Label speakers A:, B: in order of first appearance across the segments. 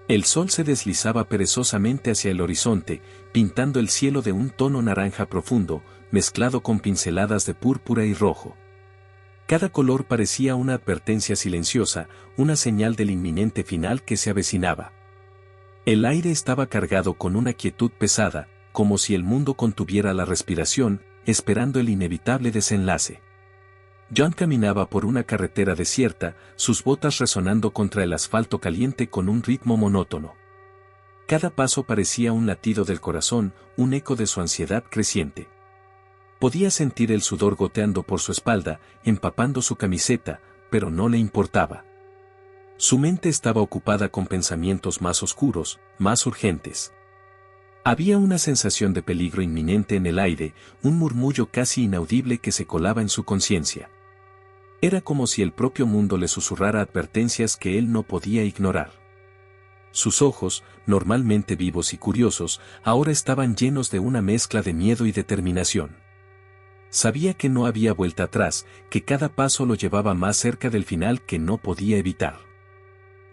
A: El sol se deslizaba perezosamente hacia el horizonte, pintando el cielo de un tono naranja profundo, mezclado con pinceladas de púrpura y rojo. Cada color parecía una advertencia silenciosa, una señal del inminente final que se avecinaba. El aire estaba cargado con una quietud pesada, como si el mundo contuviera la respiración, esperando el inevitable desenlace. John caminaba por una carretera desierta, sus botas resonando contra el asfalto caliente con un ritmo monótono. Cada paso parecía un latido del corazón, un eco de su ansiedad creciente. Podía sentir el sudor goteando por su espalda, empapando su camiseta, pero no le importaba. Su mente estaba ocupada con pensamientos más oscuros, más urgentes. Había una sensación de peligro inminente en el aire, un murmullo casi inaudible que se colaba en su conciencia. Era como si el propio mundo le susurrara advertencias que él no podía ignorar. Sus ojos, normalmente vivos y curiosos, ahora estaban llenos de una mezcla de miedo y determinación. Sabía que no había vuelta atrás, que cada paso lo llevaba más cerca del final que no podía evitar.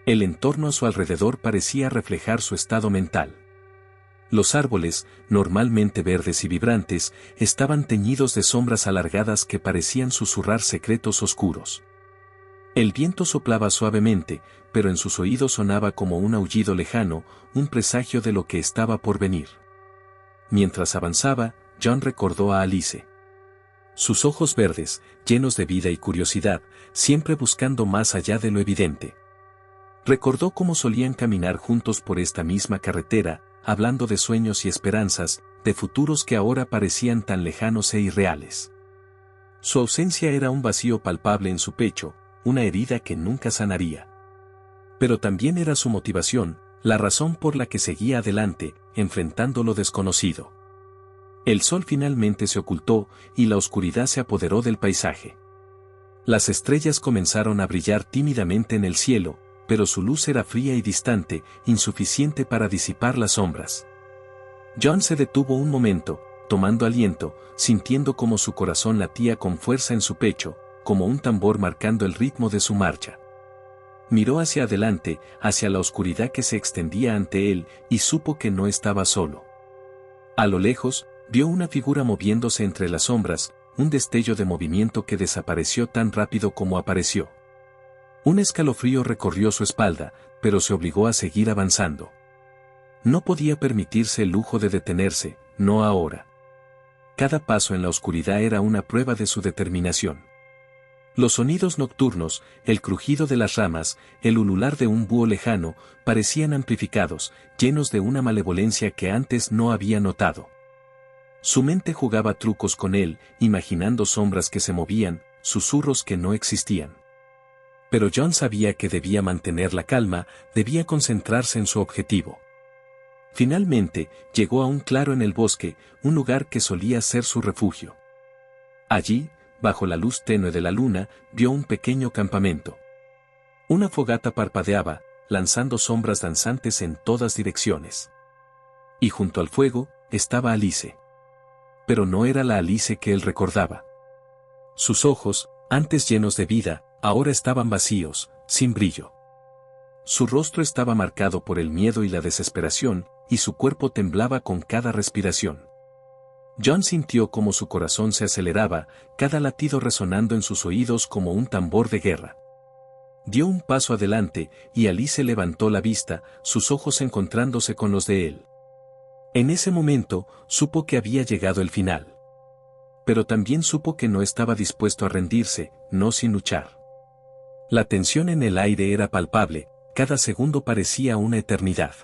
A: El entorno a su alrededor parecía reflejar su estado mental. Los árboles, normalmente verdes y vibrantes, estaban teñidos de sombras alargadas que parecían susurrar secretos oscuros. El viento soplaba suavemente, pero en sus oídos sonaba como un aullido lejano, un presagio de lo que estaba por venir. Mientras avanzaba, John recordó a Alice. Sus ojos verdes, llenos de vida y curiosidad, siempre buscando más allá de lo evidente. Recordó cómo solían caminar juntos por esta misma carretera, hablando de sueños y esperanzas, de futuros que ahora parecían tan lejanos e irreales. Su ausencia era un vacío palpable en su pecho, una herida que nunca sanaría. Pero también era su motivación, la razón por la que seguía adelante, enfrentando lo desconocido. El sol finalmente se ocultó, y la oscuridad se apoderó del paisaje. Las estrellas comenzaron a brillar tímidamente en el cielo, pero su luz era fría y distante, insuficiente para disipar las sombras. John se detuvo un momento, tomando aliento, sintiendo como su corazón latía con fuerza en su pecho, como un tambor marcando el ritmo de su marcha. Miró hacia adelante, hacia la oscuridad que se extendía ante él, y supo que no estaba solo. A lo lejos, vio una figura moviéndose entre las sombras, un destello de movimiento que desapareció tan rápido como apareció. Un escalofrío recorrió su espalda, pero se obligó a seguir avanzando. No podía permitirse el lujo de detenerse, no ahora. Cada paso en la oscuridad era una prueba de su determinación. Los sonidos nocturnos, el crujido de las ramas, el ulular de un búho lejano, parecían amplificados, llenos de una malevolencia que antes no había notado. Su mente jugaba trucos con él, imaginando sombras que se movían, susurros que no existían. Pero John sabía que debía mantener la calma, debía concentrarse en su objetivo. Finalmente, llegó a un claro en el bosque, un lugar que solía ser su refugio. Allí, bajo la luz tenue de la luna, vio un pequeño campamento. Una fogata parpadeaba, lanzando sombras danzantes en todas direcciones. Y junto al fuego, estaba Alice. Pero no era la Alice que él recordaba. Sus ojos, antes llenos de vida, ahora estaban vacíos, sin brillo. Su rostro estaba marcado por el miedo y la desesperación, y su cuerpo temblaba con cada respiración. John sintió como su corazón se aceleraba, cada latido resonando en sus oídos como un tambor de guerra. Dio un paso adelante, y Alice levantó la vista, sus ojos encontrándose con los de él. En ese momento, supo que había llegado el final. Pero también supo que no estaba dispuesto a rendirse, no sin luchar. La tensión en el aire era palpable, cada segundo parecía una eternidad.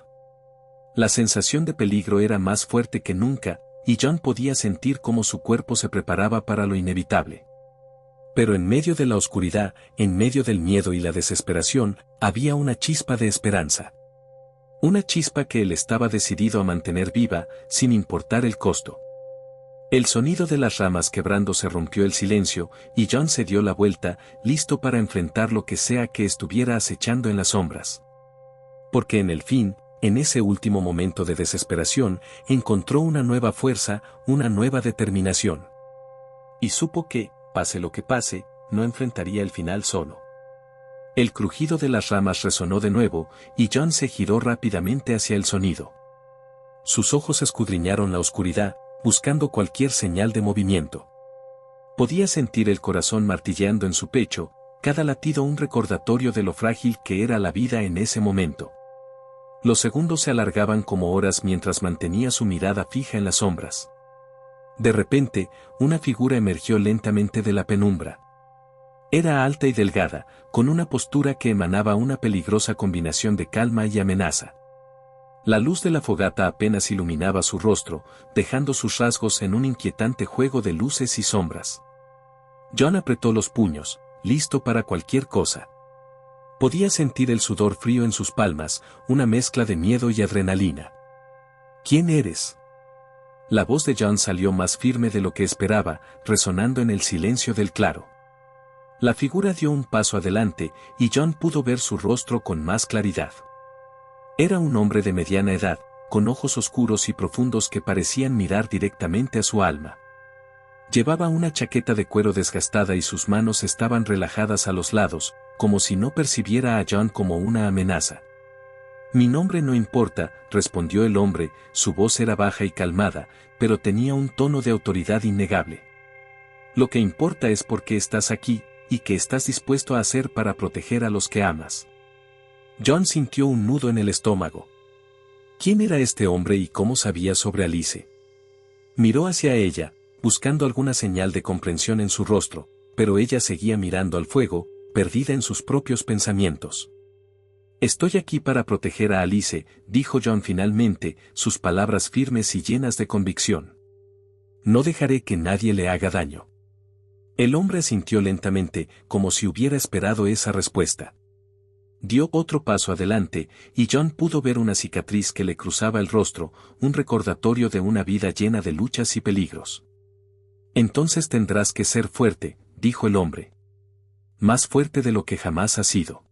A: La sensación de peligro era más fuerte que nunca, y John podía sentir cómo su cuerpo se preparaba para lo inevitable. Pero en medio de la oscuridad, en medio del miedo y la desesperación, había una chispa de esperanza. Una chispa que él estaba decidido a mantener viva, sin importar el costo. El sonido de las ramas quebrándose rompió el silencio, y John se dio la vuelta, listo para enfrentar lo que sea que estuviera acechando en las sombras. Porque en el fin, en ese último momento de desesperación, encontró una nueva fuerza, una nueva determinación. Y supo que, pase lo que pase, no enfrentaría el final solo. El crujido de las ramas resonó de nuevo, y John se giró rápidamente hacia el sonido. Sus ojos escudriñaron la oscuridad, buscando cualquier señal de movimiento. Podía sentir el corazón martilleando en su pecho, cada latido un recordatorio de lo frágil que era la vida en ese momento. Los segundos se alargaban como horas mientras mantenía su mirada fija en las sombras. De repente, una figura emergió lentamente de la penumbra. Era alta y delgada, con una postura que emanaba una peligrosa combinación de calma y amenaza. La luz de la fogata apenas iluminaba su rostro, dejando sus rasgos en un inquietante juego de luces y sombras. John apretó los puños, listo para cualquier cosa. Podía sentir el sudor frío en sus palmas, una mezcla de miedo y adrenalina. ¿Quién eres? La voz de John salió más firme de lo que esperaba, resonando en el silencio del claro. La figura dio un paso adelante, y John pudo ver su rostro con más claridad. Era un hombre de mediana edad, con ojos oscuros y profundos que parecían mirar directamente a su alma. Llevaba una chaqueta de cuero desgastada y sus manos estaban relajadas a los lados, como si no percibiera a John como una amenaza. «Mi nombre no importa», respondió el hombre, su voz era baja y calmada, pero tenía un tono de autoridad innegable. «Lo que importa es por qué estás aquí, y qué estás dispuesto a hacer para proteger a los que amas». John sintió un nudo en el estómago. ¿Quién era este hombre y cómo sabía sobre Alice? Miró hacia ella, buscando alguna señal de comprensión en su rostro, pero ella seguía mirando al fuego, perdida en sus propios pensamientos. «Estoy aquí para proteger a Alice», dijo John finalmente, sus palabras firmes y llenas de convicción. «No dejaré que nadie le haga daño». El hombre asintió lentamente, como si hubiera esperado esa respuesta. Dio otro paso adelante, y John pudo ver una cicatriz que le cruzaba el rostro, un recordatorio de una vida llena de luchas y peligros. «Entonces tendrás que ser fuerte», dijo el hombre. «Más fuerte de lo que jamás has sido.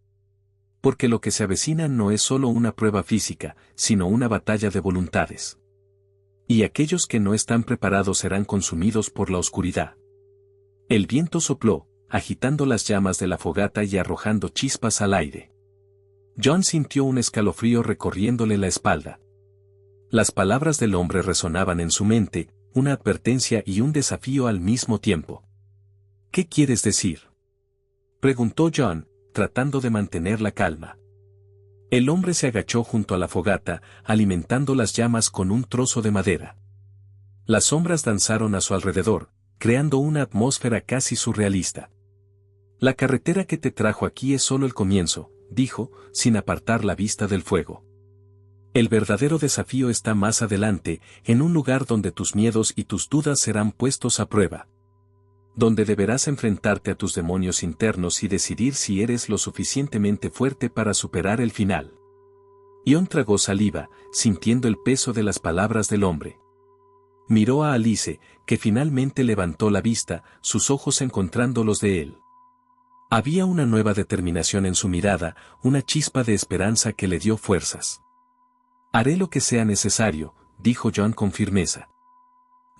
A: Porque lo que se avecina no es solo una prueba física, sino una batalla de voluntades. Y aquellos que no están preparados serán consumidos por la oscuridad». El viento sopló, agitando las llamas de la fogata y arrojando chispas al aire. John sintió un escalofrío recorriéndole la espalda. Las palabras del hombre resonaban en su mente, una advertencia y un desafío al mismo tiempo. «¿Qué quieres decir?», preguntó John, tratando de mantener la calma. El hombre se agachó junto a la fogata, alimentando las llamas con un trozo de madera. Las sombras danzaron a su alrededor, creando una atmósfera casi surrealista. «La carretera que te trajo aquí es solo el comienzo», dijo, sin apartar la vista del fuego. «El verdadero desafío está más adelante, en un lugar donde tus miedos y tus dudas serán puestos a prueba. Donde deberás enfrentarte a tus demonios internos y decidir si eres lo suficientemente fuerte para superar el final». John tragó saliva, sintiendo el peso de las palabras del hombre. Miró a Alice, que finalmente levantó la vista, sus ojos encontrando los de él. Había una nueva determinación en su mirada, una chispa de esperanza que le dio fuerzas. «Haré lo que sea necesario», dijo John con firmeza.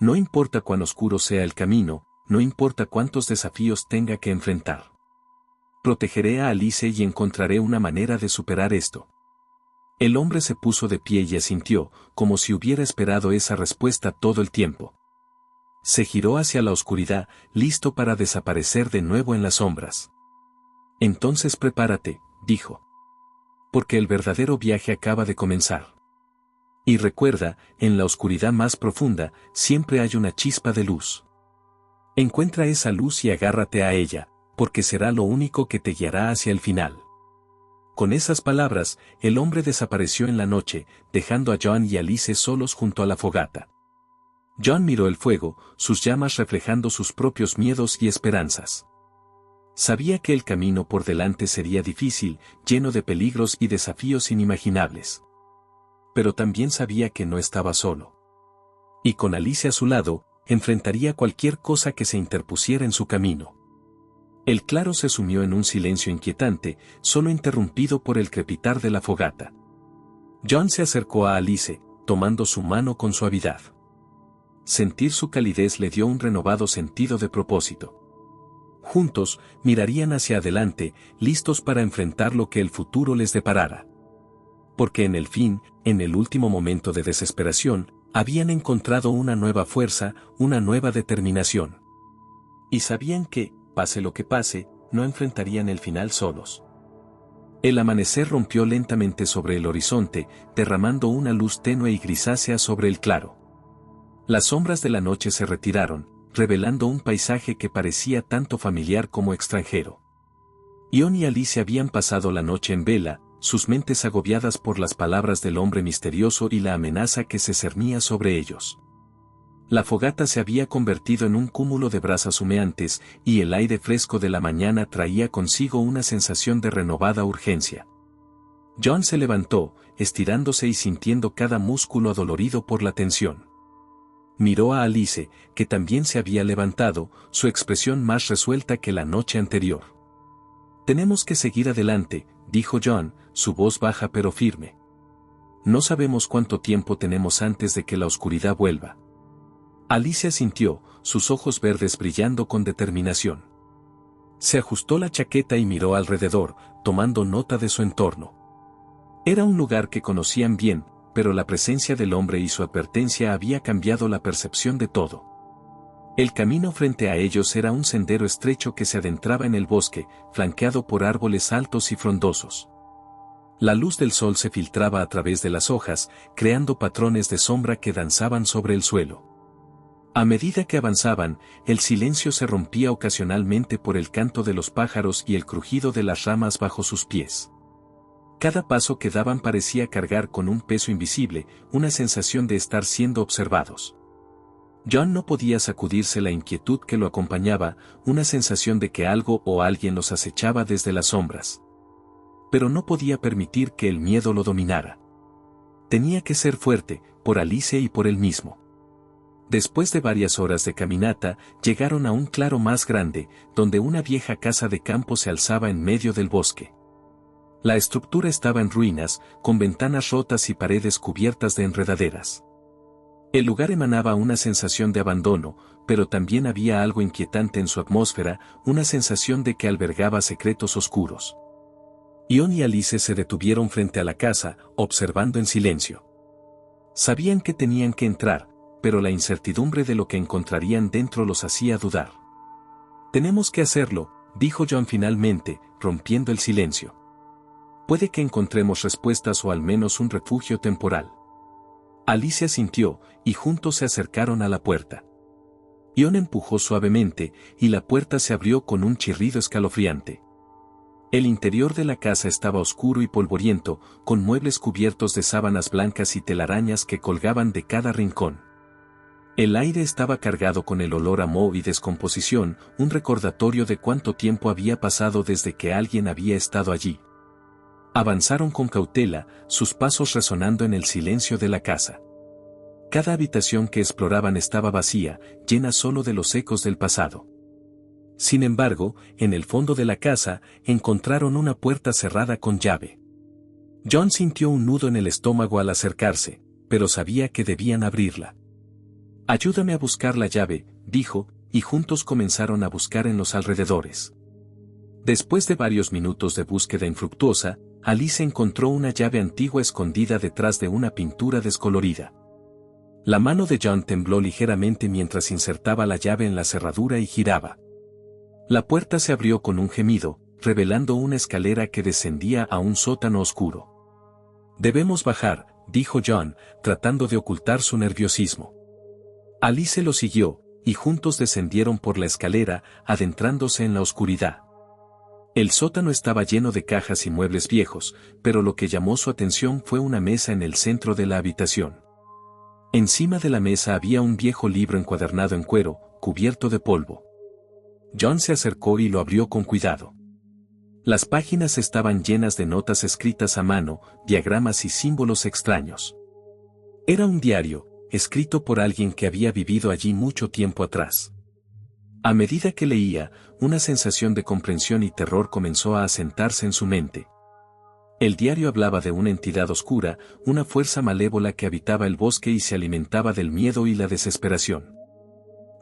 A: «No importa cuán oscuro sea el camino, no importa cuántos desafíos tenga que enfrentar. Protegeré a Alice y encontraré una manera de superar esto». El hombre se puso de pie y asintió, como si hubiera esperado esa respuesta todo el tiempo. Se giró hacia la oscuridad, listo para desaparecer de nuevo en las sombras. «Entonces prepárate», dijo. «Porque el verdadero viaje acaba de comenzar. Y recuerda, en la oscuridad más profunda, siempre hay una chispa de luz. Encuentra esa luz y agárrate a ella, porque será lo único que te guiará hacia el final». Con esas palabras, el hombre desapareció en la noche, dejando a John y Alice solos junto a la fogata. John miró el fuego, sus llamas reflejando sus propios miedos y esperanzas. Sabía que el camino por delante sería difícil, lleno de peligros y desafíos inimaginables. Pero también sabía que no estaba solo. Y con Alice a su lado, enfrentaría cualquier cosa que se interpusiera en su camino. El claro se sumió en un silencio inquietante, solo interrumpido por el crepitar de la fogata. John se acercó a Alice, tomando su mano con suavidad. Sentir su calidez le dio un renovado sentido de propósito. Juntos, mirarían hacia adelante, listos para enfrentar lo que el futuro les deparara. Porque en el último momento de desesperación, habían encontrado una nueva fuerza, una nueva determinación. Y sabían que, pase lo que pase, no enfrentarían el final solos. El amanecer rompió lentamente sobre el horizonte, derramando una luz tenue y grisácea sobre el claro. Las sombras de la noche se retiraron, revelando un paisaje que parecía tanto familiar como extranjero. Ion y Alice habían pasado la noche en vela, sus mentes agobiadas por las palabras del hombre misterioso y la amenaza que se cernía sobre ellos. La fogata se había convertido en un cúmulo de brasas humeantes, y el aire fresco de la mañana traía consigo una sensación de renovada urgencia. John se levantó, estirándose y sintiendo cada músculo adolorido por la tensión. Miró a Alice, que también se había levantado, su expresión más resuelta que la noche anterior. «Tenemos que seguir adelante», dijo John, su voz baja pero firme. «No sabemos cuánto tiempo tenemos antes de que la oscuridad vuelva». Alicia asintió, sus ojos verdes brillando con determinación. Se ajustó la chaqueta y miró alrededor, tomando nota de su entorno. Era un lugar que conocían bien, pero la presencia del hombre y su advertencia había cambiado la percepción de todo. El camino frente a ellos era un sendero estrecho que se adentraba en el bosque, flanqueado por árboles altos y frondosos. La luz del sol se filtraba a través de las hojas, creando patrones de sombra que danzaban sobre el suelo. A medida que avanzaban, el silencio se rompía ocasionalmente por el canto de los pájaros y el crujido de las ramas bajo sus pies. Cada paso que daban parecía cargar con un peso invisible, una sensación de estar siendo observados. John no podía sacudirse la inquietud que lo acompañaba, una sensación de que algo o alguien los acechaba desde las sombras. Pero no podía permitir que el miedo lo dominara. Tenía que ser fuerte, por Alice y por él mismo. Después de varias horas de caminata, llegaron a un claro más grande, donde una vieja casa de campo se alzaba en medio del bosque. La estructura estaba en ruinas, con ventanas rotas y paredes cubiertas de enredaderas. El lugar emanaba una sensación de abandono, pero también había algo inquietante en su atmósfera, una sensación de que albergaba secretos oscuros. Ion y Alice se detuvieron frente a la casa, observando en silencio. Sabían que tenían que entrar, pero la incertidumbre de lo que encontrarían dentro los hacía dudar. «Tenemos que hacerlo», dijo John finalmente, rompiendo el silencio. «Puede que encontremos respuestas o al menos un refugio temporal». Alicia asintió, y juntos se acercaron a la puerta. Ion empujó suavemente, y la puerta se abrió con un chirrido escalofriante. El interior de la casa estaba oscuro y polvoriento, con muebles cubiertos de sábanas blancas y telarañas que colgaban de cada rincón. El aire estaba cargado con el olor a moho y descomposición, un recordatorio de cuánto tiempo había pasado desde que alguien había estado allí. Avanzaron con cautela, sus pasos resonando en el silencio de la casa. Cada habitación que exploraban estaba vacía, llena solo de los ecos del pasado. Sin embargo, en el fondo de la casa, encontraron una puerta cerrada con llave. John sintió un nudo en el estómago al acercarse, pero sabía que debían abrirla. «Ayúdame a buscar la llave», dijo, y juntos comenzaron a buscar en los alrededores. Después de varios minutos de búsqueda infructuosa, Alice encontró una llave antigua escondida detrás de una pintura descolorida. La mano de John tembló ligeramente mientras insertaba la llave en la cerradura y giraba. La puerta se abrió con un gemido, revelando una escalera que descendía a un sótano oscuro. «Debemos bajar», dijo John, tratando de ocultar su nerviosismo. Alice lo siguió, y juntos descendieron por la escalera, adentrándose en la oscuridad. El sótano estaba lleno de cajas y muebles viejos, pero lo que llamó su atención fue una mesa en el centro de la habitación. Encima de la mesa había un viejo libro encuadernado en cuero, cubierto de polvo. John se acercó y lo abrió con cuidado. Las páginas estaban llenas de notas escritas a mano, diagramas y símbolos extraños. Era un diario, escrito por alguien que había vivido allí mucho tiempo atrás. A medida que leía, una sensación de comprensión y terror comenzó a asentarse en su mente. El diario hablaba de una entidad oscura, una fuerza malévola que habitaba el bosque y se alimentaba del miedo y la desesperación.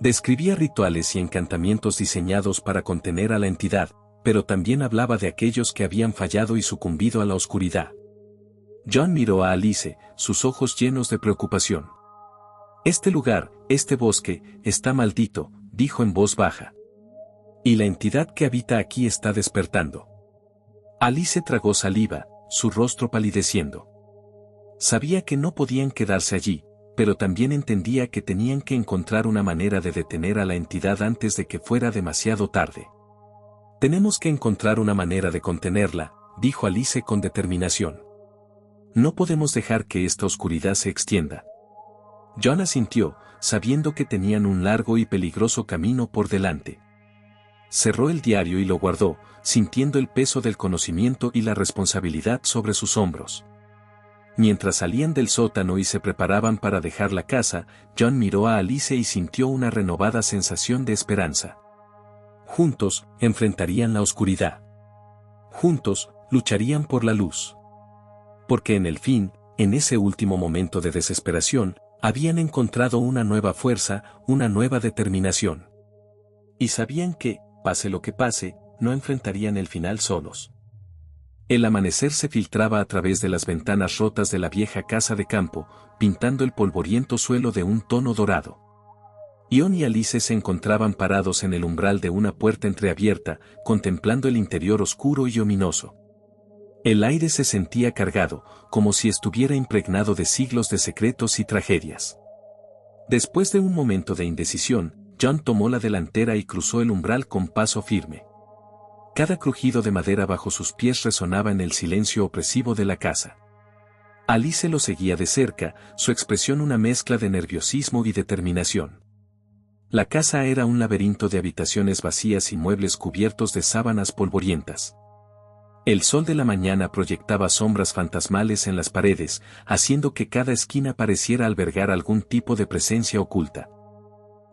A: Describía rituales y encantamientos diseñados para contener a la entidad, pero también hablaba de aquellos que habían fallado y sucumbido a la oscuridad. John miró a Alice, sus ojos llenos de preocupación. Este lugar, este bosque, está maldito, dijo en voz baja. Y la entidad que habita aquí está despertando. Alice tragó saliva, su rostro palideciendo. Sabía que no podían quedarse allí, pero también entendía que tenían que encontrar una manera de detener a la entidad antes de que fuera demasiado tarde. Tenemos que encontrar una manera de contenerla, dijo Alice con determinación. No podemos dejar que esta oscuridad se extienda. John asintió, sabiendo que tenían un largo y peligroso camino por delante. Cerró el diario y lo guardó, sintiendo el peso del conocimiento y la responsabilidad sobre sus hombros. Mientras salían del sótano y se preparaban para dejar la casa, John miró a Alice y sintió una renovada sensación de esperanza. Juntos, enfrentarían la oscuridad. Juntos, lucharían por la luz. Porque en el fin, en ese último momento de desesperación, habían encontrado una nueva fuerza, una nueva determinación. Y sabían que, pase lo que pase, no enfrentarían el final solos. El amanecer se filtraba a través de las ventanas rotas de la vieja casa de campo, pintando el polvoriento suelo de un tono dorado. John y Alice se encontraban parados en el umbral de una puerta entreabierta, contemplando el interior oscuro y ominoso. El aire se sentía cargado, como si estuviera impregnado de siglos de secretos y tragedias. Después de un momento de indecisión, John tomó la delantera y cruzó el umbral con paso firme. Cada crujido de madera bajo sus pies resonaba en el silencio opresivo de la casa. Alice lo seguía de cerca, su expresión una mezcla de nerviosismo y determinación. La casa era un laberinto de habitaciones vacías y muebles cubiertos de sábanas polvorientas. El sol de la mañana proyectaba sombras fantasmales en las paredes, haciendo que cada esquina pareciera albergar algún tipo de presencia oculta.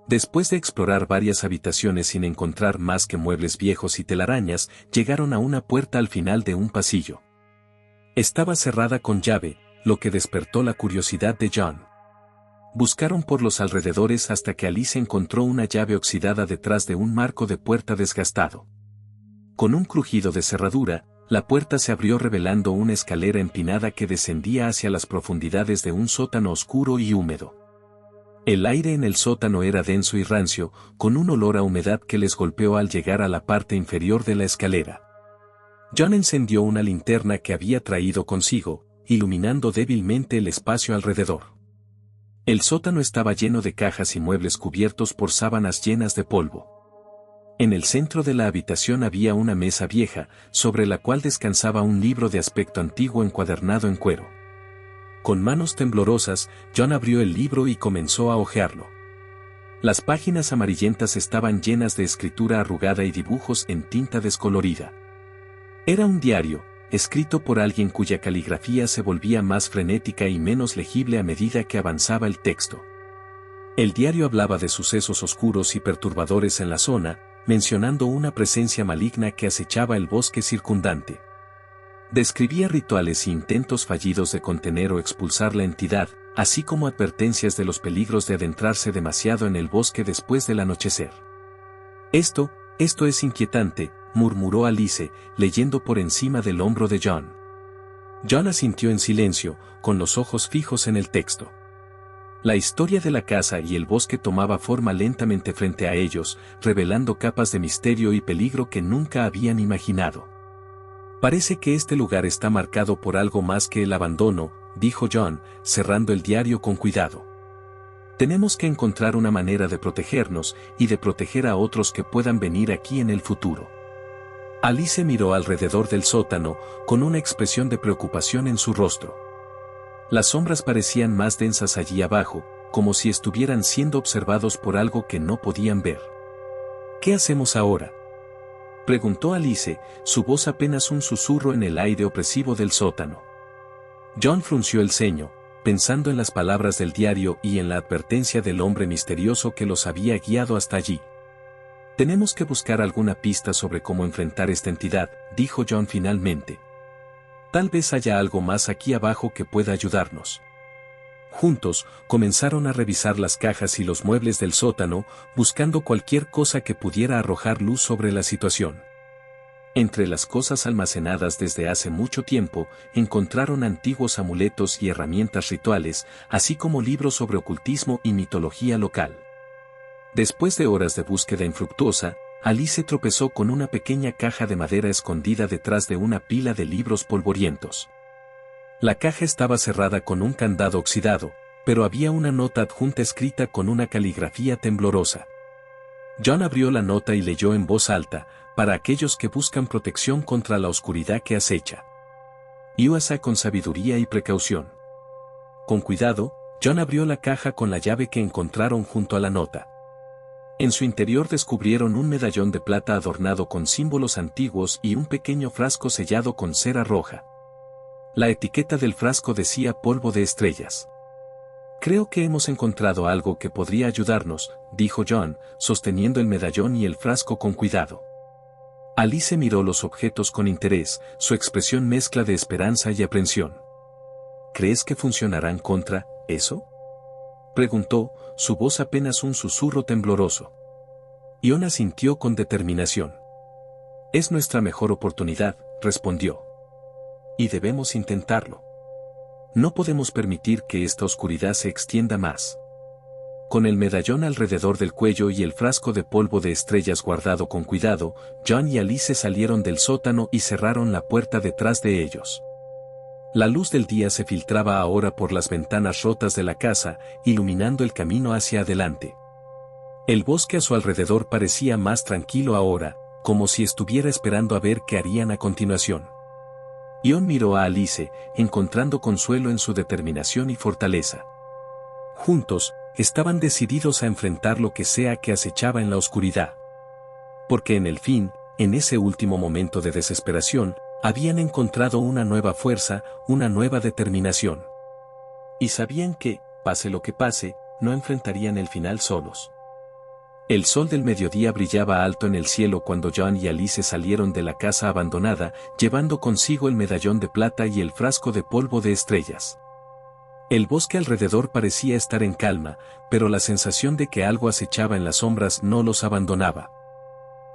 A: Después de explorar varias habitaciones sin encontrar más que muebles viejos y telarañas, llegaron a una puerta al final de un pasillo. Estaba cerrada con llave, lo que despertó la curiosidad de John. Buscaron por los alrededores hasta que Alice encontró una llave oxidada detrás de un marco de puerta desgastado. Con un crujido de cerradura, la puerta se abrió revelando una escalera empinada que descendía hacia las profundidades de un sótano oscuro y húmedo. El aire en el sótano era denso y rancio, con un olor a humedad que les golpeó al llegar a la parte inferior de la escalera. John encendió una linterna que había traído consigo, iluminando débilmente el espacio alrededor. El sótano estaba lleno de cajas y muebles cubiertos por sábanas llenas de polvo. En el centro de la habitación había una mesa vieja, sobre la cual descansaba un libro de aspecto antiguo encuadernado en cuero. Con manos temblorosas, John abrió el libro y comenzó a hojearlo. Las páginas amarillentas estaban llenas de escritura arrugada y dibujos en tinta descolorida. Era un diario, escrito por alguien cuya caligrafía se volvía más frenética y menos legible a medida que avanzaba el texto. El diario hablaba de sucesos oscuros y perturbadores en la zona, mencionando una presencia maligna que acechaba el bosque circundante. Describía rituales e intentos fallidos de contener o expulsar la entidad, así como advertencias de los peligros de adentrarse demasiado en el bosque después del anochecer. Esto es inquietante, murmuró Alice, leyendo por encima del hombro de John. John asintió en silencio, con los ojos fijos en el texto. La historia de la casa y el bosque tomaba forma lentamente frente a ellos, revelando capas de misterio y peligro que nunca habían imaginado. Parece que este lugar está marcado por algo más que el abandono, dijo John, cerrando el diario con cuidado. Tenemos que encontrar una manera de protegernos y de proteger a otros que puedan venir aquí en el futuro. Alice miró alrededor del sótano, con una expresión de preocupación en su rostro. Las sombras parecían más densas allí abajo, como si estuvieran siendo observados por algo que no podían ver. ¿Qué hacemos ahora?, preguntó Alice, su voz apenas un susurro en el aire opresivo del sótano. John frunció el ceño, pensando en las palabras del diario y en la advertencia del hombre misterioso que los había guiado hasta allí. Tenemos que buscar alguna pista sobre cómo enfrentar esta entidad, dijo John finalmente. Tal vez haya algo más aquí abajo que pueda ayudarnos. Juntos, comenzaron a revisar las cajas y los muebles del sótano, buscando cualquier cosa que pudiera arrojar luz sobre la situación. Entre las cosas almacenadas desde hace mucho tiempo, encontraron antiguos amuletos y herramientas rituales, así como libros sobre ocultismo y mitología local. Después de horas de búsqueda infructuosa, Alice tropezó con una pequeña caja de madera escondida detrás de una pila de libros polvorientos. La caja estaba cerrada con un candado oxidado, pero había una nota adjunta escrita con una caligrafía temblorosa. John abrió la nota y leyó en voz alta: para aquellos que buscan protección contra la oscuridad que acecha. Úsala con sabiduría y precaución. Con cuidado, John abrió la caja con la llave que encontraron junto a la nota. En su interior descubrieron un medallón de plata adornado con símbolos antiguos y un pequeño frasco sellado con cera roja. La etiqueta del frasco decía polvo de estrellas. Creo que hemos encontrado algo que podría ayudarnos, dijo John, sosteniendo el medallón y el frasco con cuidado. Alice miró los objetos con interés, su expresión mezcla de esperanza y aprensión. ¿Crees que funcionarán contra eso?, preguntó, su voz apenas un susurro tembloroso. Iona asintió con determinación. Es nuestra mejor oportunidad, respondió. Y debemos intentarlo. No podemos permitir que esta oscuridad se extienda más. Con el medallón alrededor del cuello y el frasco de polvo de estrellas guardado con cuidado, John y Alice salieron del sótano y cerraron la puerta detrás de ellos. La luz del día se filtraba ahora por las ventanas rotas de la casa, iluminando el camino hacia adelante. El bosque a su alrededor parecía más tranquilo ahora, como si estuviera esperando a ver qué harían a continuación. John miró a Alice, encontrando consuelo en su determinación y fortaleza. Juntos, estaban decididos a enfrentar lo que sea que acechaba en la oscuridad. Porque en el fin, en ese último momento de desesperación, habían encontrado una nueva fuerza, una nueva determinación. Y sabían que, pase lo que pase, no enfrentarían el final solos. El sol del mediodía brillaba alto en el cielo cuando John y Alice salieron de la casa abandonada, llevando consigo el medallón de plata y el frasco de polvo de estrellas. El bosque alrededor parecía estar en calma, pero la sensación de que algo acechaba en las sombras no los abandonaba.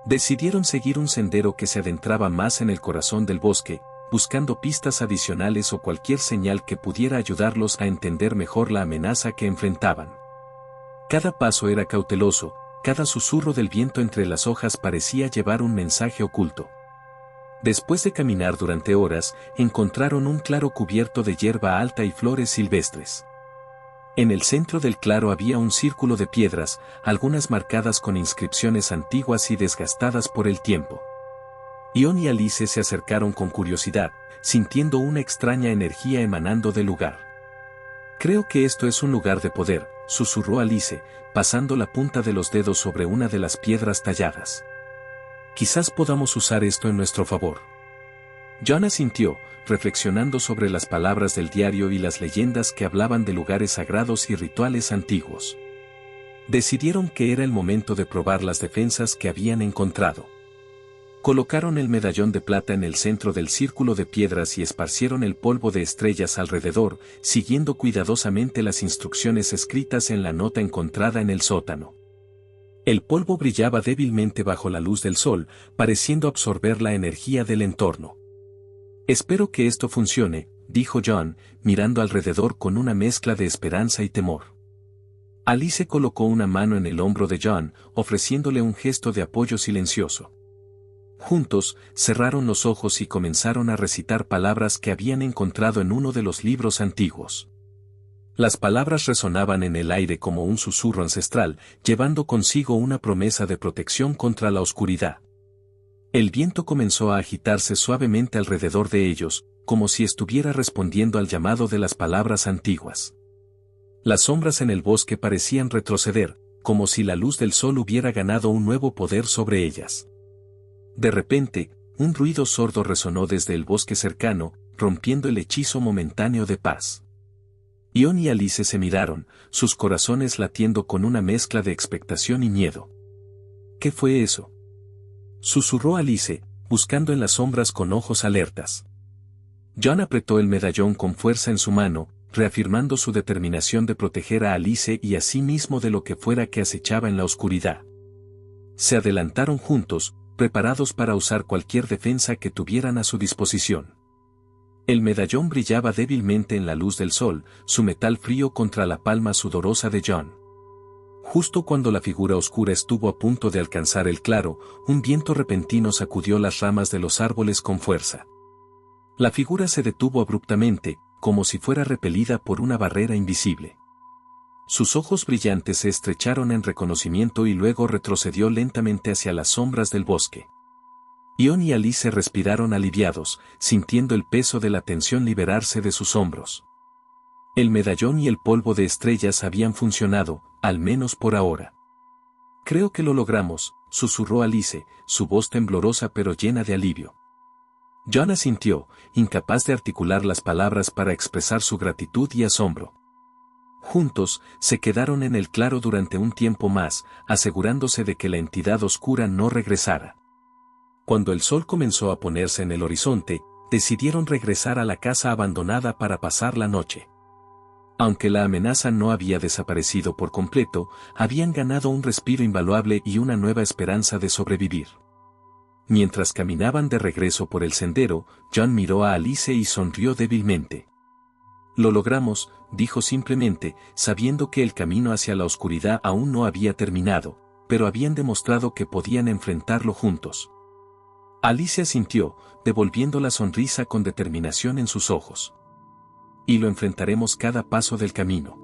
A: Decidieron seguir un sendero que se adentraba más en el corazón del bosque, buscando pistas adicionales o cualquier señal que pudiera ayudarlos a entender mejor la amenaza que enfrentaban. Cada paso era cauteloso, cada susurro del viento entre las hojas parecía llevar un mensaje oculto. Después de caminar durante horas, encontraron un claro cubierto de hierba alta y flores silvestres. En el centro del claro había un círculo de piedras, algunas marcadas con inscripciones antiguas y desgastadas por el tiempo. John y Alice se acercaron con curiosidad, sintiendo una extraña energía emanando del lugar. Creo que esto es un lugar de poder, susurró Alice, pasando la punta de los dedos sobre una de las piedras talladas. Quizás podamos usar esto en nuestro favor. John asintió, reflexionando sobre las palabras del diario y las leyendas que hablaban de lugares sagrados y rituales antiguos. Decidieron que era el momento de probar las defensas que habían encontrado. Colocaron el medallón de plata en el centro del círculo de piedras y esparcieron el polvo de estrellas alrededor, siguiendo cuidadosamente las instrucciones escritas en la nota encontrada en el sótano. El polvo brillaba débilmente bajo la luz del sol, pareciendo absorber la energía del entorno. Espero que esto funcione, dijo John, mirando alrededor con una mezcla de esperanza y temor. Alice colocó una mano en el hombro de John, ofreciéndole un gesto de apoyo silencioso. Juntos, cerraron los ojos y comenzaron a recitar palabras que habían encontrado en uno de los libros antiguos. Las palabras resonaban en el aire como un susurro ancestral, llevando consigo una promesa de protección contra la oscuridad. El viento comenzó a agitarse suavemente alrededor de ellos, como si estuviera respondiendo al llamado de las palabras antiguas. Las sombras en el bosque parecían retroceder, como si la luz del sol hubiera ganado un nuevo poder sobre ellas. De repente, un ruido sordo resonó desde el bosque cercano, rompiendo el hechizo momentáneo de paz. John y Alice se miraron, sus corazones latiendo con una mezcla de expectación y miedo. ¿Qué fue eso?, susurró Alice, buscando en las sombras con ojos alertas. John apretó el medallón con fuerza en su mano, reafirmando su determinación de proteger a Alice y a sí mismo de lo que fuera que acechaba en la oscuridad. Se adelantaron juntos, preparados para usar cualquier defensa que tuvieran a su disposición. El medallón brillaba débilmente en la luz del sol, su metal frío contra la palma sudorosa de John. Justo cuando la figura oscura estuvo a punto de alcanzar el claro, un viento repentino sacudió las ramas de los árboles con fuerza. La figura se detuvo abruptamente, como si fuera repelida por una barrera invisible. Sus ojos brillantes se estrecharon en reconocimiento y luego retrocedió lentamente hacia las sombras del bosque. John y Alice respiraron aliviados, sintiendo el peso de la tensión liberarse de sus hombros. El medallón y el polvo de estrellas habían funcionado, al menos por ahora. «Creo que lo logramos», susurró Alice, su voz temblorosa pero llena de alivio. John asintió, incapaz de articular las palabras para expresar su gratitud y asombro. Juntos, se quedaron en el claro durante un tiempo más, asegurándose de que la entidad oscura no regresara. Cuando el sol comenzó a ponerse en el horizonte, decidieron regresar a la casa abandonada para pasar la noche. Aunque la amenaza no había desaparecido por completo, habían ganado un respiro invaluable y una nueva esperanza de sobrevivir. Mientras caminaban de regreso por el sendero, John miró a Alice y sonrió débilmente. «Lo logramos», dijo simplemente, sabiendo que el camino hacia la oscuridad aún no había terminado, pero habían demostrado que podían enfrentarlo juntos. Alice asintió, devolviendo la sonrisa con determinación en sus ojos. «Y lo enfrentaremos cada paso del camino».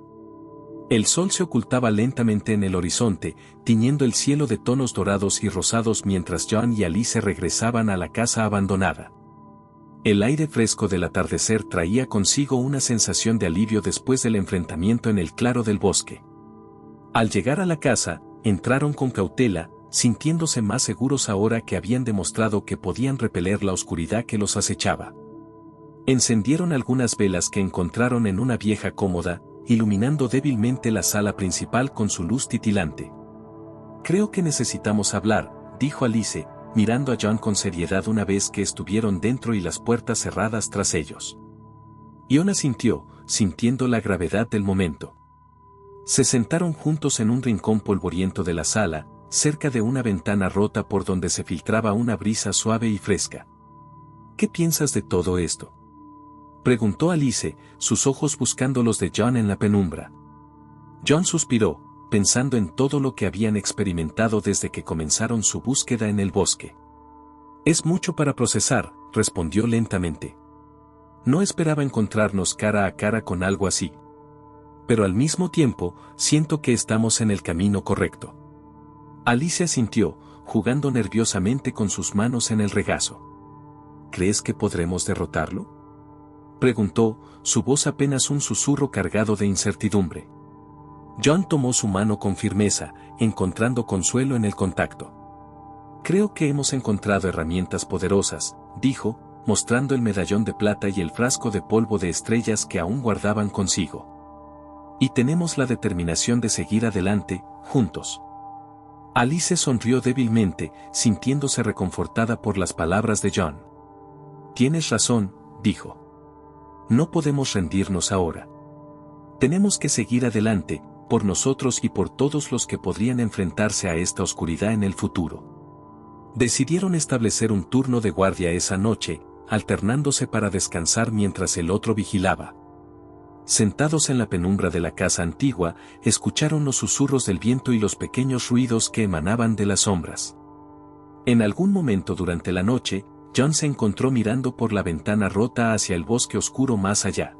A: El sol se ocultaba lentamente en el horizonte, tiñendo el cielo de tonos dorados y rosados mientras John y Alice regresaban a la casa abandonada. El aire fresco del atardecer traía consigo una sensación de alivio después del enfrentamiento en el claro del bosque. Al llegar a la casa, entraron con cautela, sintiéndose más seguros ahora que habían demostrado que podían repeler la oscuridad que los acechaba. Encendieron algunas velas que encontraron en una vieja cómoda, iluminando débilmente la sala principal con su luz titilante. «Creo que necesitamos hablar», dijo Alice, mirando a John con seriedad una vez que estuvieron dentro y las puertas cerradas tras ellos. John asintió, sintiendo la gravedad del momento. Se sentaron juntos en un rincón polvoriento de la sala, cerca de una ventana rota por donde se filtraba una brisa suave y fresca. «¿Qué piensas de todo esto?», preguntó Alice, sus ojos buscando los de John en la penumbra. John suspiró, pensando en todo lo que habían experimentado desde que comenzaron su búsqueda en el bosque. «Es mucho para procesar», respondió lentamente. «No esperaba encontrarnos cara a cara con algo así. Pero al mismo tiempo, siento que estamos en el camino correcto». Alice asintió, jugando nerviosamente con sus manos en el regazo. «¿Crees que podremos derrotarlo?», preguntó, su voz apenas un susurro cargado de incertidumbre. John tomó su mano con firmeza, encontrando consuelo en el contacto. «Creo que hemos encontrado herramientas poderosas», dijo, mostrando el medallón de plata y el frasco de polvo de estrellas que aún guardaban consigo. «Y tenemos la determinación de seguir adelante, juntos». Alice sonrió débilmente, sintiéndose reconfortada por las palabras de John. «Tienes razón», dijo. «No podemos rendirnos ahora. Tenemos que seguir adelante, por nosotros y por todos los que podrían enfrentarse a esta oscuridad en el futuro». Decidieron establecer un turno de guardia esa noche, alternándose para descansar mientras el otro vigilaba. Sentados en la penumbra de la casa antigua, escucharon los susurros del viento y los pequeños ruidos que emanaban de las sombras. En algún momento durante la noche, John se encontró mirando por la ventana rota hacia el bosque oscuro más allá.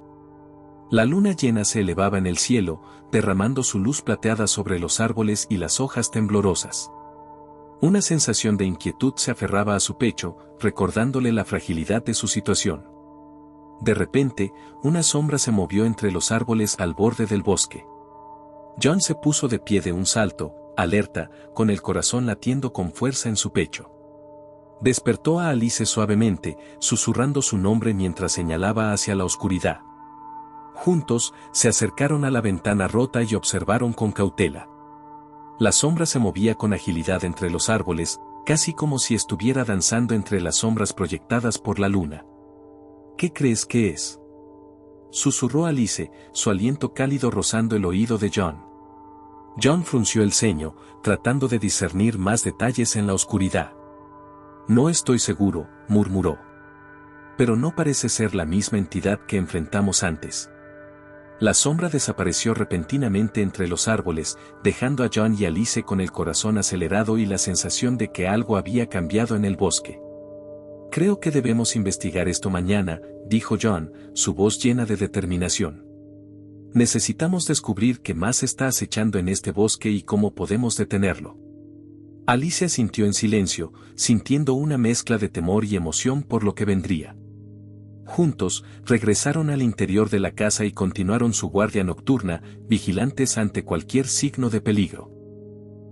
A: La luna llena se elevaba en el cielo, derramando su luz plateada sobre los árboles y las hojas temblorosas. Una sensación de inquietud se aferraba a su pecho, recordándole la fragilidad de su situación. De repente, una sombra se movió entre los árboles al borde del bosque. John se puso de pie de un salto, alerta, con el corazón latiendo con fuerza en su pecho. Despertó a Alice suavemente, susurrando su nombre mientras señalaba hacia la oscuridad. Juntos, se acercaron a la ventana rota y observaron con cautela. La sombra se movía con agilidad entre los árboles, casi como si estuviera danzando entre las sombras proyectadas por la luna. «¿Qué crees que es?», susurró Alice, su aliento cálido rozando el oído de John. John frunció el ceño, tratando de discernir más detalles en la oscuridad. No estoy seguro, murmuró. Pero no parece ser la misma entidad que enfrentamos antes. La sombra desapareció repentinamente entre los árboles, dejando a John y Alice con el corazón acelerado y la sensación de que algo había cambiado en el bosque. Creo que debemos investigar esto mañana, dijo John, su voz llena de determinación. Necesitamos descubrir qué más está acechando en este bosque y cómo podemos detenerlo. Alice asintió en silencio, sintiendo una mezcla de temor y emoción por lo que vendría. Juntos, regresaron al interior de la casa y continuaron su guardia nocturna, vigilantes ante cualquier signo de peligro.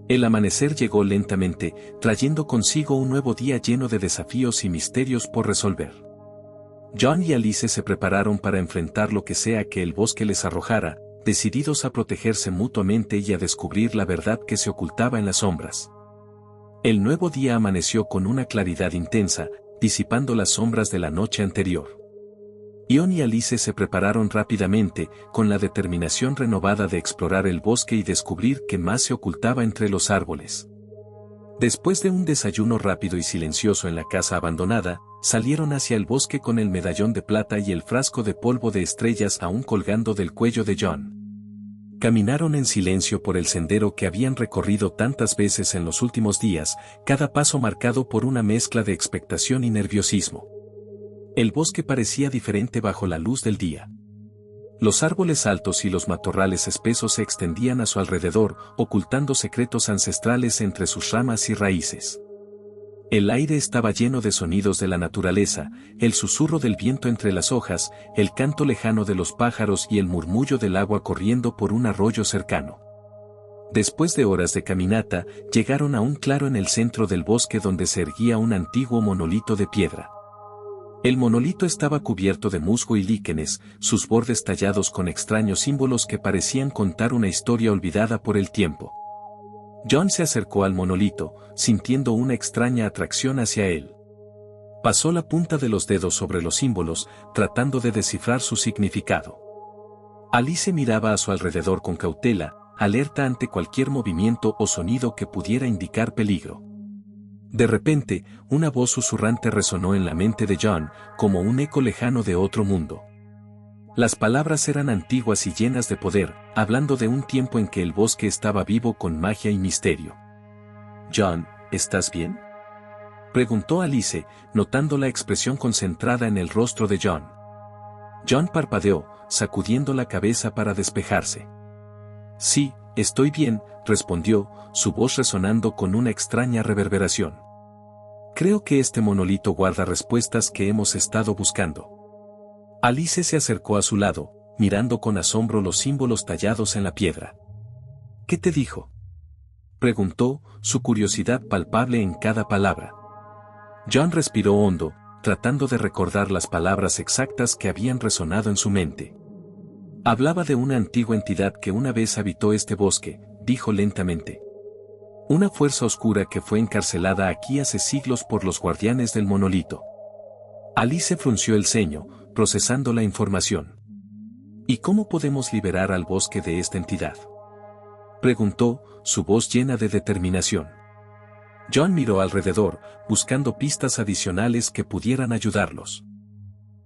A: El amanecer llegó lentamente, trayendo consigo un nuevo día lleno de desafíos y misterios por resolver. John y Alice se prepararon para enfrentar lo que sea que el bosque les arrojara, decididos a protegerse mutuamente y a descubrir la verdad que se ocultaba en las sombras. El nuevo día amaneció con una claridad intensa, disipando las sombras de la noche anterior. John y Alice se prepararon rápidamente, con la determinación renovada de explorar el bosque y descubrir qué más se ocultaba entre los árboles. Después de un desayuno rápido y silencioso en la casa abandonada, salieron hacia el bosque con el medallón de plata y el frasco de polvo de estrellas aún colgando del cuello de John. Caminaron en silencio por el sendero que habían recorrido tantas veces en los últimos días, cada paso marcado por una mezcla de expectación y nerviosismo. El bosque parecía diferente bajo la luz del día. Los árboles altos y los matorrales espesos se extendían a su alrededor, ocultando secretos ancestrales entre sus ramas y raíces. El aire estaba lleno de sonidos de la naturaleza, el susurro del viento entre las hojas, el canto lejano de los pájaros y el murmullo del agua corriendo por un arroyo cercano. Después de horas de caminata, llegaron a un claro en el centro del bosque donde se erguía un antiguo monolito de piedra. El monolito estaba cubierto de musgo y líquenes, sus bordes tallados con extraños símbolos que parecían contar una historia olvidada por el tiempo. John se acercó al monolito, sintiendo una extraña atracción hacia él. Pasó la punta de los dedos sobre los símbolos, tratando de descifrar su significado. Alice miraba a su alrededor con cautela, alerta ante cualquier movimiento o sonido que pudiera indicar peligro. De repente, una voz susurrante resonó en la mente de John, como un eco lejano de otro mundo. Las palabras eran antiguas y llenas de poder, hablando de un tiempo en que el bosque estaba vivo con magia y misterio. «John, ¿estás bien?», preguntó Alice, notando la expresión concentrada en el rostro de John. John parpadeó, sacudiendo la cabeza para despejarse. «Sí, estoy bien», respondió, su voz resonando con una extraña reverberación. «Creo que este monolito guarda respuestas que hemos estado buscando». Alice se acercó a su lado, mirando con asombro los símbolos tallados en la piedra. «¿Qué te dijo?», preguntó, su curiosidad palpable en cada palabra. John respiró hondo, tratando de recordar las palabras exactas que habían resonado en su mente. «Hablaba de una antigua entidad que una vez habitó este bosque», dijo lentamente. «Una fuerza oscura que fue encarcelada aquí hace siglos por los guardianes del monolito». Alice frunció el ceño, procesando la información. «¿Y cómo podemos liberar al bosque de esta entidad?», preguntó, su voz llena de determinación. John miró alrededor, buscando pistas adicionales que pudieran ayudarlos.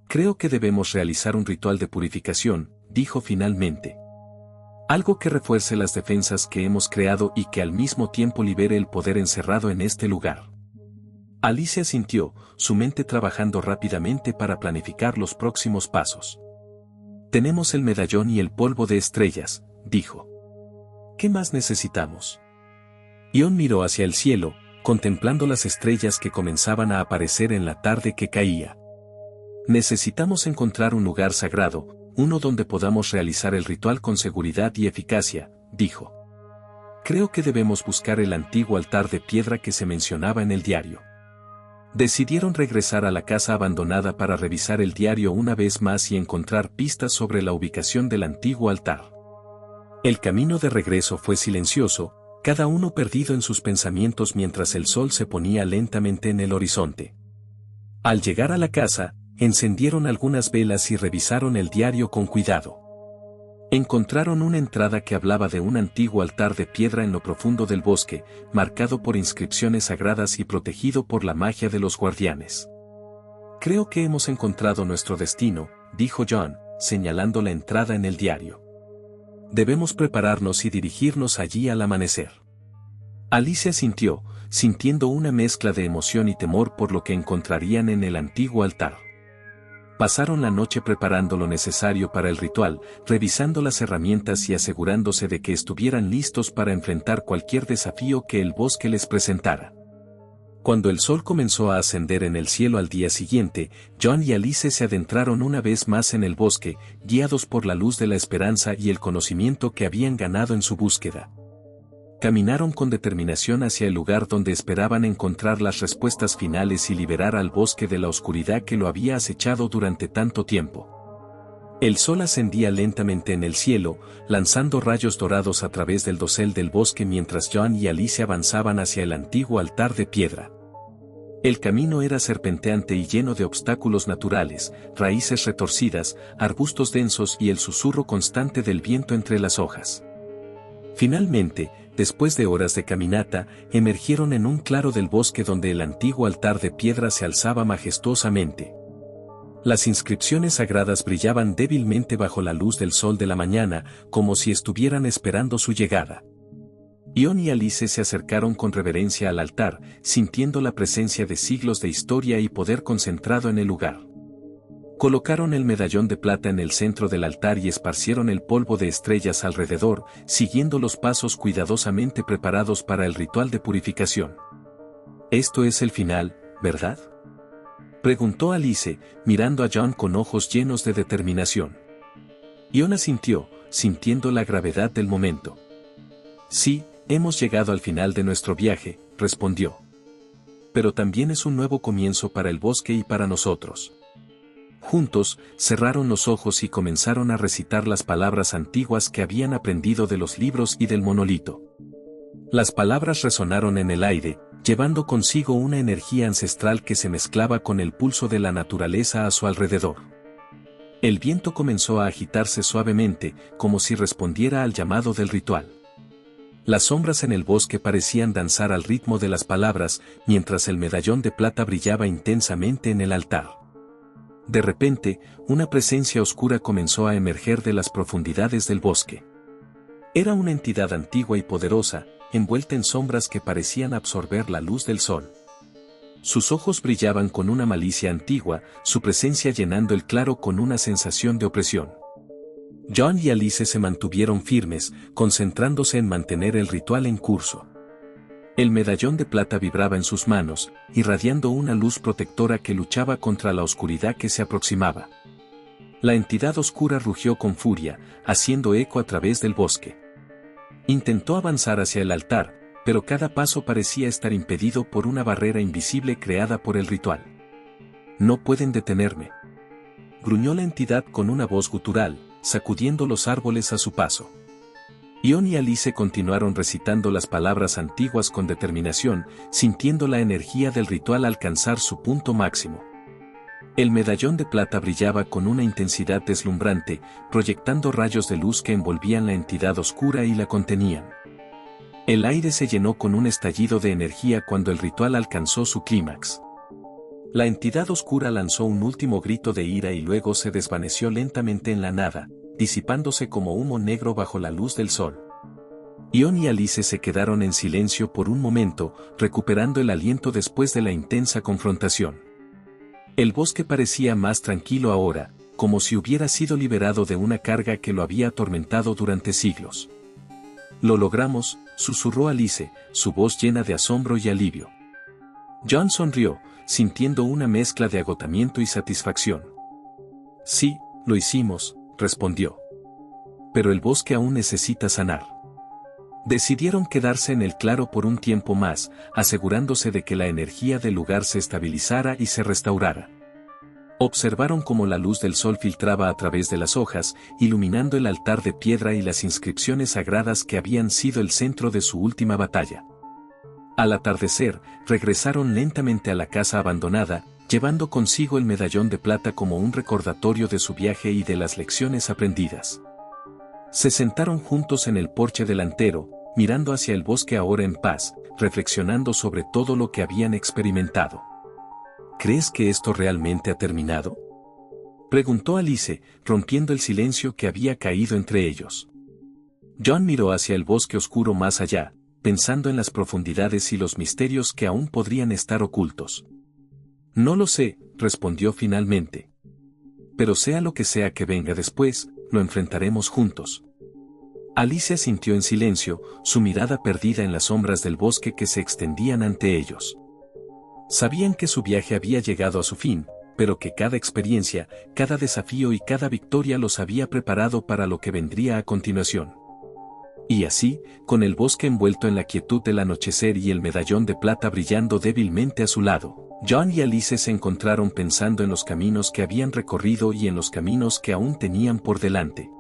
A: «Creo que debemos realizar un ritual de purificación», dijo finalmente. «Algo que refuerce las defensas que hemos creado y que al mismo tiempo libere el poder encerrado en este lugar». Alice asintió, su mente trabajando rápidamente para planificar los próximos pasos. «Tenemos el medallón y el polvo de estrellas», dijo. «¿Qué más necesitamos?». John miró hacia el cielo, contemplando las estrellas que comenzaban a aparecer en la tarde que caía. «Necesitamos encontrar un lugar sagrado, uno donde podamos realizar el ritual con seguridad y eficacia», dijo. «Creo que debemos buscar el antiguo altar de piedra que se mencionaba en el diario». Decidieron regresar a la casa abandonada para revisar el diario una vez más y encontrar pistas sobre la ubicación del antiguo altar. El camino de regreso fue silencioso, cada uno perdido en sus pensamientos mientras el sol se ponía lentamente en el horizonte. Al llegar a la casa, encendieron algunas velas y revisaron el diario con cuidado. Encontraron una entrada que hablaba de un antiguo altar de piedra en lo profundo del bosque, marcado por inscripciones sagradas y protegido por la magia de los guardianes. «Creo que hemos encontrado nuestro destino», dijo John, señalando la entrada en el diario. «Debemos prepararnos y dirigirnos allí al amanecer». Alicia asintió, sintiendo una mezcla de emoción y temor por lo que encontrarían en el antiguo altar. Pasaron la noche preparando lo necesario para el ritual, revisando las herramientas y asegurándose de que estuvieran listos para enfrentar cualquier desafío que el bosque les presentara. Cuando el sol comenzó a ascender en el cielo al día siguiente, John y Alice se adentraron una vez más en el bosque, guiados por la luz de la esperanza y el conocimiento que habían ganado en su búsqueda. Caminaron con determinación hacia el lugar donde esperaban encontrar las respuestas finales y liberar al bosque de la oscuridad que lo había acechado durante tanto tiempo. El sol ascendía lentamente en el cielo, lanzando rayos dorados a través del dosel del bosque mientras John y Alice avanzaban hacia el antiguo altar de piedra. El camino era serpenteante y lleno de obstáculos naturales, raíces retorcidas, arbustos densos y el susurro constante del viento entre las hojas. Finalmente, después de horas de caminata, emergieron en un claro del bosque donde el antiguo altar de piedra se alzaba majestuosamente. Las inscripciones sagradas brillaban débilmente bajo la luz del sol de la mañana, como si estuvieran esperando su llegada. John y Alice se acercaron con reverencia al altar, sintiendo la presencia de siglos de historia y poder concentrado en el lugar. Colocaron el medallón de plata en el centro del altar y esparcieron el polvo de estrellas alrededor, siguiendo los pasos cuidadosamente preparados para el ritual de purificación. «Esto es el final, ¿verdad?», preguntó Alice, mirando a John con ojos llenos de determinación. John asintió, sintiendo la gravedad del momento. «Sí, hemos llegado al final de nuestro viaje», respondió. «Pero también es un nuevo comienzo para el bosque y para nosotros». Juntos, cerraron los ojos y comenzaron a recitar las palabras antiguas que habían aprendido de los libros y del monolito. Las palabras resonaron en el aire, llevando consigo una energía ancestral que se mezclaba con el pulso de la naturaleza a su alrededor. El viento comenzó a agitarse suavemente, como si respondiera al llamado del ritual. Las sombras en el bosque parecían danzar al ritmo de las palabras, mientras el medallón de plata brillaba intensamente en el altar. De repente, una presencia oscura comenzó a emerger de las profundidades del bosque. Era una entidad antigua y poderosa, envuelta en sombras que parecían absorber la luz del sol. Sus ojos brillaban con una malicia antigua, su presencia llenando el claro con una sensación de opresión. John y Alice se mantuvieron firmes, concentrándose en mantener el ritual en curso. El medallón de plata vibraba en sus manos, irradiando una luz protectora que luchaba contra la oscuridad que se aproximaba. La entidad oscura rugió con furia, haciendo eco a través del bosque. Intentó avanzar hacia el altar, pero cada paso parecía estar impedido por una barrera invisible creada por el ritual. «No pueden detenerme», gruñó la entidad con una voz gutural, sacudiendo los árboles a su paso. John y Alice continuaron recitando las palabras antiguas con determinación, sintiendo la energía del ritual alcanzar su punto máximo. El medallón de plata brillaba con una intensidad deslumbrante, proyectando rayos de luz que envolvían la entidad oscura y la contenían. El aire se llenó con un estallido de energía cuando el ritual alcanzó su clímax. La entidad oscura lanzó un último grito de ira y luego se desvaneció lentamente en la nada, disipándose como humo negro bajo la luz del sol. John y Alice se quedaron en silencio por un momento, recuperando el aliento después de la intensa confrontación. El bosque parecía más tranquilo ahora, como si hubiera sido liberado de una carga que lo había atormentado durante siglos. «Lo logramos», susurró Alice, su voz llena de asombro y alivio. John sonrió, sintiendo una mezcla de agotamiento y satisfacción. «Sí, lo hicimos», respondió. «Pero el bosque aún necesita sanar». Decidieron quedarse en el claro por un tiempo más, asegurándose de que la energía del lugar se estabilizara y se restaurara. Observaron cómo la luz del sol filtraba a través de las hojas, iluminando el altar de piedra y las inscripciones sagradas que habían sido el centro de su última batalla. Al atardecer, regresaron lentamente a la casa abandonada, llevando consigo el medallón de plata como un recordatorio de su viaje y de las lecciones aprendidas. Se sentaron juntos en el porche delantero, mirando hacia el bosque ahora en paz, reflexionando sobre todo lo que habían experimentado. ¿Crees que esto realmente ha terminado?, preguntó Alice, rompiendo el silencio que había caído entre ellos. John miró hacia el bosque oscuro más allá, pensando en las profundidades y los misterios que aún podrían estar ocultos. No lo sé, respondió finalmente. Pero sea lo que sea que venga después, lo enfrentaremos juntos. Alice asintió en silencio, su mirada perdida en las sombras del bosque que se extendían ante ellos. Sabían que su viaje había llegado a su fin, pero que cada experiencia, cada desafío y cada victoria los había preparado para lo que vendría a continuación. Y así, con el bosque envuelto en la quietud del anochecer y el medallón de plata brillando débilmente a su lado, John y Alice se encontraron pensando en los caminos que habían recorrido y en los caminos que aún tenían por delante.